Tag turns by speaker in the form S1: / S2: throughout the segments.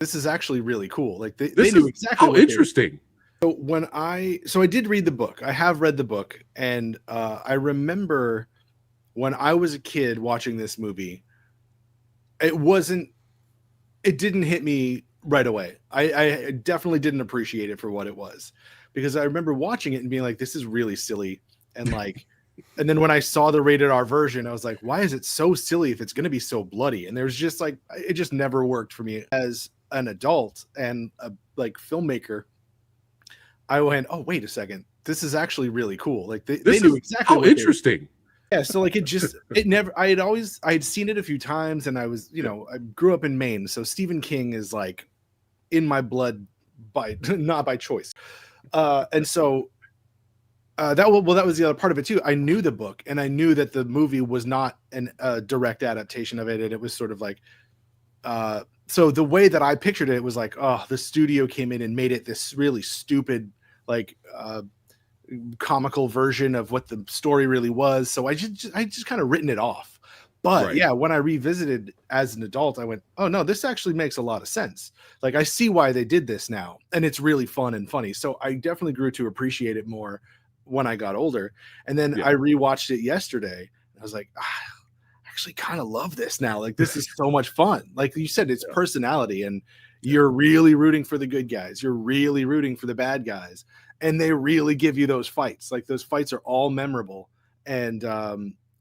S1: this is actually really cool. Like they
S2: This
S1: knew
S2: is
S1: exactly
S2: how
S1: what they were.
S2: interesting.
S1: So I did read the book. I have read the book, and I remember when I was a kid watching this movie, it wasn't it didn't hit me right away. I definitely didn't appreciate it for what it was, because I remember watching it and being like, this is really silly. And like, and then when I saw the rated R version, I was like, why is it so silly if it's going to be so bloody? And there's just like, it just never worked for me as an adult and a like filmmaker. I went, oh, wait a second. This is actually really cool. Like they
S2: This
S1: knew
S2: is
S1: exactly
S2: how
S1: what they were.
S2: interesting.
S1: Yeah, so like it never I had seen it a few times, and I was, you know, I grew up in Maine, so Stephen King is like in my blood by not by choice. And so that was the other part of it too. I knew the book, and I knew that the movie was not a direct adaptation of it, and it was sort of like so the way that I pictured it was like, oh, the studio came in and made it this really stupid like comical version of what the story really was. So I just kind of written it off. But
S2: Right.
S1: yeah, when I revisited as an adult, I went, oh no, this actually makes a lot of sense. Like I see why they did this now, and it's really fun and funny. So I definitely grew to appreciate it more when I got older. And then
S2: Yeah.
S1: I rewatched it yesterday. And I was like, I actually kind of love this now. Like this is so much fun. Like you said, it's personality, and you're really rooting for the good guys. You're really rooting for the bad guys, and they really give you those fights. Like those fights are all memorable, and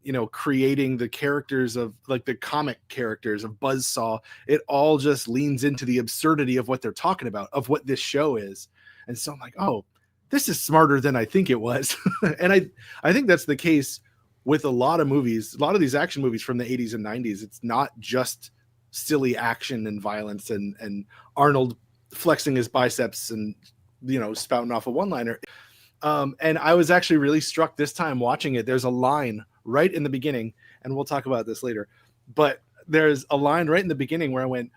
S1: you know, creating the characters of like the comic characters of Buzzsaw, it all just leans into the absurdity of what they're talking about, of what this show is. And so I'm like, oh, this is smarter than I think it was. And I think that's the case with a lot of movies, a lot of these action movies from the 80s and 90s. It's not just silly action and violence and Arnold flexing his biceps and, you know, spouting off a one-liner. And I was actually really struck this time watching it. There's a line right in the beginning, and we'll talk about this later, but there's a line right in the beginning where I went,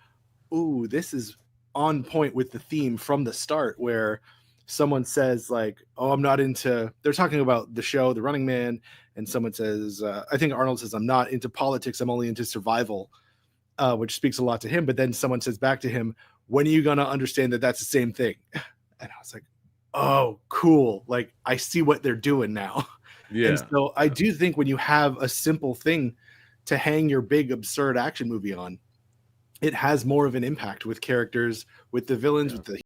S1: ooh, this is on point with the theme from the start, where someone says like, oh, I'm not into, they're talking about the show, The Running Man. And someone says, I think Arnold says, I'm not into politics. I'm only into survival, which speaks a lot to him. But then someone says back to him, when are you going to understand that that's the same thing? And I was like, oh, cool. Like I see what they're doing now.
S2: Yeah.
S1: And so I do think when you have a simple thing to hang your big absurd action movie on, it has more of an impact with characters, with the villains, with the